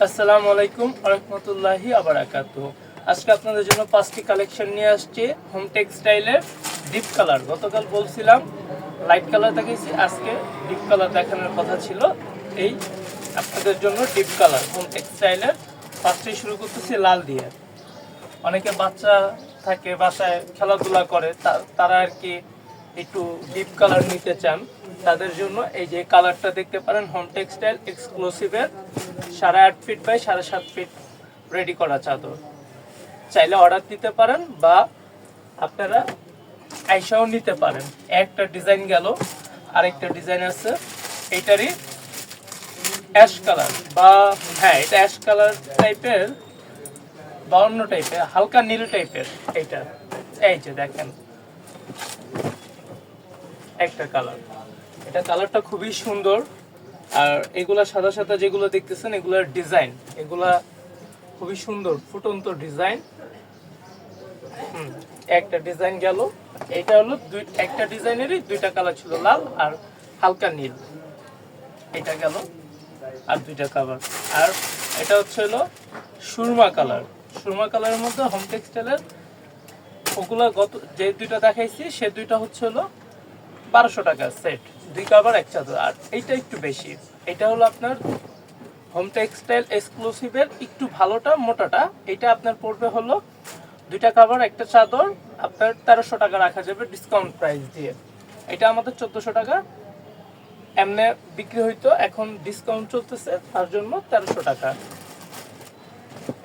আসসালামু আলাইকুম রহমতুল্লাহি আবারাকাতুহু। আজকে আপনাদের জন্য 5টি কালেকশন নিয়ে আসছি হোম টেক্সটাইলের ডিপ কালার। গতকাল বলছিলাম লাইট কালার দেখাইছি, আজকে ডিপ কালার দেখানোর কথা ছিল। এই আপনাদের জন্য ডিপ কালার হোম টেক্সটাইলের। ফার্স্টে শুরু করতেছি লাল দিয়ে। অনেকে বাচ্চা থাকে বাসায় খেলাধুলা করে, তারা আর কি একটু ডিপ কালার নিতে চান, তাদের জন্য এই যে কালারটা দেখতে পারেন হোম টেক্সটাইল এক্সক্লুসিভের 8.5 ফিট বাই 7.5 ফিট রেডি করা চাদর। চাইলে অর্ডার দিতে পারেন বা আপনারা আইসাও নিতে পারেন। একটা ডিজাইন গেল, আরেকটা ডিজাইন আছে এইটারই অ্যাশ কালার, বা হ্যাঁ এটা অ্যাশ কালার টাইপের বা অন্য টাইপের হালকা নীল টাইপের। এইটা এই যে দেখেন একটা কালার, এটা কালারটা খুবই সুন্দর। আর এগুলা সাদা সাদা যেগুলো দেখতেছেন এগুলার ডিজাইন, এগুলা খুবই সুন্দর ফুটন্ত ডিজাইন। একটা ডিজাইন গেল, এটা হলো একটা ডিজাইনেরই দুইটা কালার ছিল, লাল আর হালকা নীল। এটা গেল আর দুইটা কালার। আর এটা হচ্ছে হলো সুরমা কালার। সুরমা কালারের মধ্যে হোম টেক্সটাইলের ওগুলা গত যে দুইটা দেখাইছি সে দুইটা হচ্ছে হলো 1200 টাকা সেট, 2 কাভার 1 চাদর। আর এইটা একটু বেশি, এটা হলো আপনার হোম টেক্সটাইল এক্সক্লুসিভের একটু ভালোটা মোটাটা। এটা আপনার পড়বে হলো 2টা কাভার 1টা চাদর, আপনার 1300 টাকা রাখা যাবে ডিসকাউন্ট প্রাইস দিয়ে। এটা আমাদের 1400 টাকা এমনি বিক্রি হইতো, এখন ডিসকাউন্ট চলতেছে তার জন্য 1300 টাকা।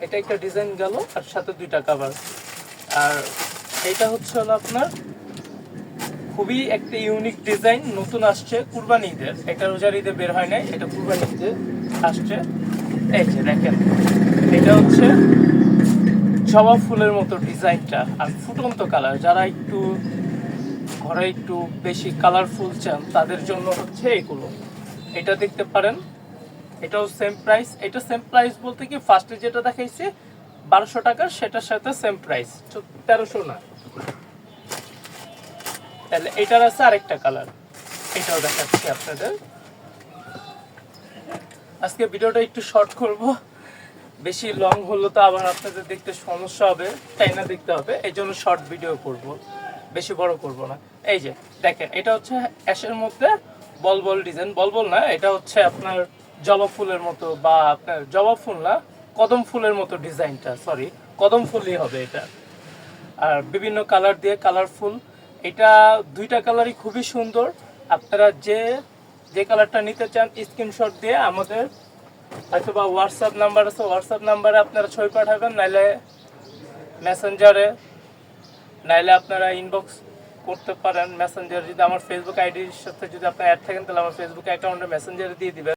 এটা একটা ডিজাইন গেল আর সাথে 2টা কাভার। আর এটা হচ্ছে হলো আপনার খুবই একটা ইউনিক ডিজাইন, নতুন আসছে কুরবানি ঈদের। এটা রোজার ঈদে বের হয় নাই, এটা কুরবানি ঈদে আসছে। এই যে দেখেন এটা হচ্ছে জবা ফুলের মতো ডিজাইনটা আর ফুটন্ত কালার। যারা একটু ঘরে একটু বেশি কালারফুল চান তাদের জন্য হচ্ছে এগুলো। এটা দেখতে পারেন, এটাও সেম প্রাইস। এটা সেম প্রাইস বলতে কি ফার্স্টে যেটা দেখাইছি 1200 টাকার সেটার সাথে সেম প্রাইস, 1300 না। তাহলে এটার আছে আরেকটা কালার, এটাও দেখাচ্ছি আপনাদের। আজকে ভিডিওটা একটু শর্ট করব, বেশি লং হলো তো আবার আপনাদের দেখতে সমস্যা হবে, তাই না দেখতে হবে, এই জন্য শর্ট ভিডিও করব, বেশি বড় করব না। এই যে দেখেন এটা হচ্ছে অ্যাশের মধ্যে বল বল ডিজাইন, বল বল না, এটা হচ্ছে আপনার জবা ফুলের মতো, বা আপনার জবা ফুল না কদম ফুলের মতো ডিজাইনটা, সরি কদম ফুলই হবে এটা। আর বিভিন্ন কালার দিয়ে কালারফুল। এটা 2টা কালারই খুবই সুন্দর। আপনারা যে কালারটা নিতে চান স্ক্রিনশট দিয়ে আমাদের হয়তো বা হোয়াটসঅ্যাপ নাম্বার আছে, হোয়াটসঅ্যাপ নাম্বারে আপনারা ছবি পাঠাবেন, নাইলে মেসেঞ্জারে, নাইলে আপনারা ইনবক্স করতে পারেন মেসেঞ্জার। যদি আমার ফেসবুক আইডির সাথে যদি আপনার অ্যাড থাকেন তাহলে আমার ফেসবুক অ্যাকাউন্টে মেসেঞ্জারে দিয়ে দিবেন।